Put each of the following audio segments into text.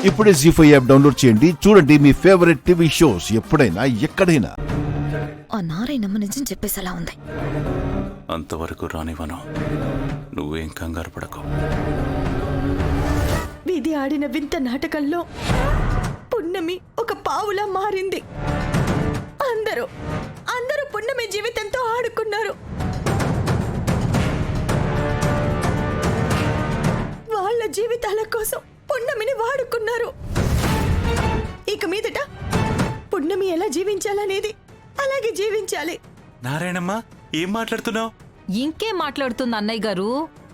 ఇప్పుడే జీ5 app download చేయండి. చూడండి మీ ఫేవరెట్ టీవీ షోస్ ఎప్పుడైనా ఎక్కడైనా. ఆ నారాయణమ్మ నిజం చెప్పేసేలా ఉంది. అంతవరకు రానివ్వను. నువ్వేం కంగారు పడకు. విధి ఆడిన వింత నాటకంలో పున్నమి ఒక పావులా మారింది. అందరూ పున్నమి జీవితంతో ఆడుకున్నారు. వాళ్ళ జీవితాల కోసం పున్నమిని వాడుకున్నారు. ఇక మీదట పున్నమి ఎలా జీవించాలనేది అలాగే జీవించాలి. నారాయణమ్మ, ఏం మాట్లాడుతున్నావు? ఇంకేం మాట్లాడుతుంది అన్నయ్య గారు?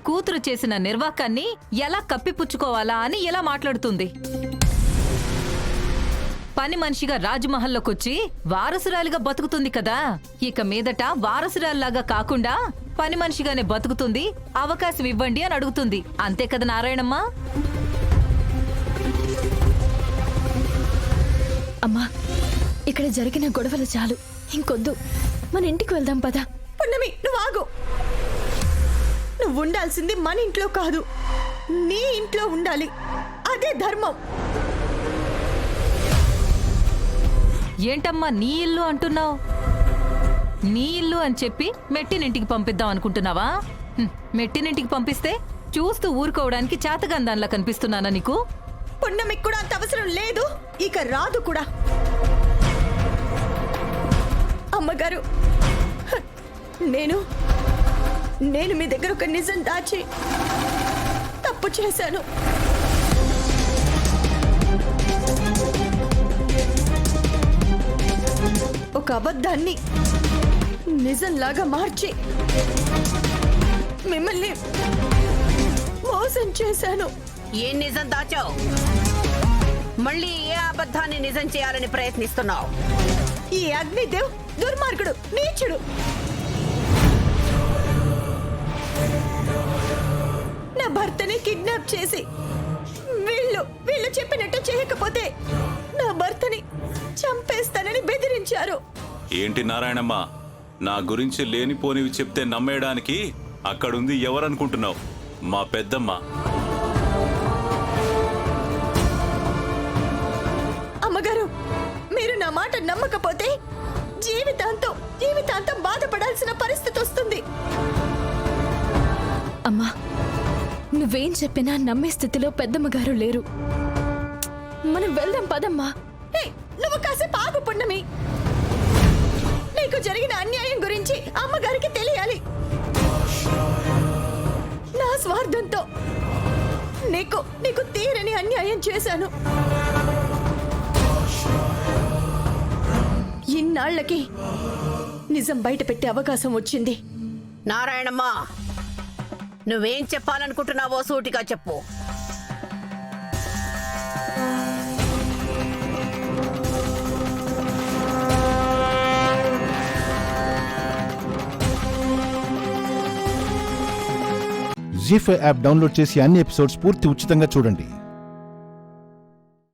కూతురు చేసిన నిర్వాకాన్ని ఎలా కప్పిపుచ్చుకోవాలా అని ఎలా మాట్లాడుతుంది? పని మనిషిగా రాజమహల్లోకొచ్చి వారసురాలిగా బతుకుతుంది కదా. ఇక మీదట వారసురాలిలాగా కాకుండా పని మనిషిగానే బతుకుతుంది. అవకాశం ఇవ్వండి అని అడుగుతుంది. అంతే కదా నారాయణమ్మ? అమ్మా, ఇక్కడ జరిగిన గొడవలు చాలు, ఇంకొద్దు. మన ఇంటికి వెళ్దాం పదా. పున్నమి, నువ్వు ఆగు. నువ్వు ఉండాల్సింది మన ఇంట్లో కాదు, నీ ఇంట్లో ఉండాలి. అదే ధర్మం. ఏంటమ్మా నీ ఇల్లు అంటున్నావు? నీ ఇల్లు అని చెప్పి మెట్టినింటికి పంపిద్దాం అనుకుంటున్నావా? మెట్టినింటికి పంపిస్తే చూస్తూ ఊరుకోవడానికి చేతగాందాన్లా కనిపిస్తున్నానా నీకు? పున్నమికి కూడా అంత అవసరం లేదు, ఇక రాదు కూడా. అమ్మగారు, నేను మీ దగ్గర ఒక నిజం దాచి తప్పు చేశాను. ఒక అబద్ధాన్ని నిజంలాగా మార్చి మిమ్మల్ని మోసం చేశాను. ఏం నిజం దాచావు? మళ్ళీ ఏ అబద్ధాన్ని నిజం చేయాలని ప్రయత్నిస్తున్నావు? ఈ అగ్నిదేవ్ దుర్మార్గుడు, నీచుడు. నా భర్తని కిడ్నాప్ చేసి వీళ్ళు చెప్పినట్టు చేయకపోతే నా భర్తని చంపేస్తానని బెదిరించారు. ఏంటి నారాయణమ్మ, నా గురించి లేనిపోనివి చెప్తే నమ్మేయడానికి అక్కడుంది ఎవరనుకుంటున్నావు? మా పెద్దమ్మ. అమ్మగారు, మీరు నా మాట నమ్మకపోతే జీవితాంతం బాధపడాల్సిన పరిస్థితి వస్తుంది. అమ్మా, నువ్వేం చెప్పినా నమ్మే స్థితిలో పెద్దమ్మగారు లేరు. మనం వెళ్దాం పదమ్మా. నువ్వు కాసేపు ఆగు పున్నమి. నీకు జరిగిన అన్యాయం గురించి అమ్మగారికి తెలియాలి. నా స్వార్థంతో నీకు తీరని అన్యాయం చేశాను. ఇన్నాళ్లకి నిజం బయట పెట్టే అవకాశం వచ్చింది. నారాయణమ్మ, నువ్వేం చెప్పాలనుకుంటున్నావో సూటిగా చెప్పు. జీ5 యాప్ డౌన్లోడ్ చేసి అన్ని ఎపిసోడ్స్ పూర్తి ఉచితంగా చూడండి.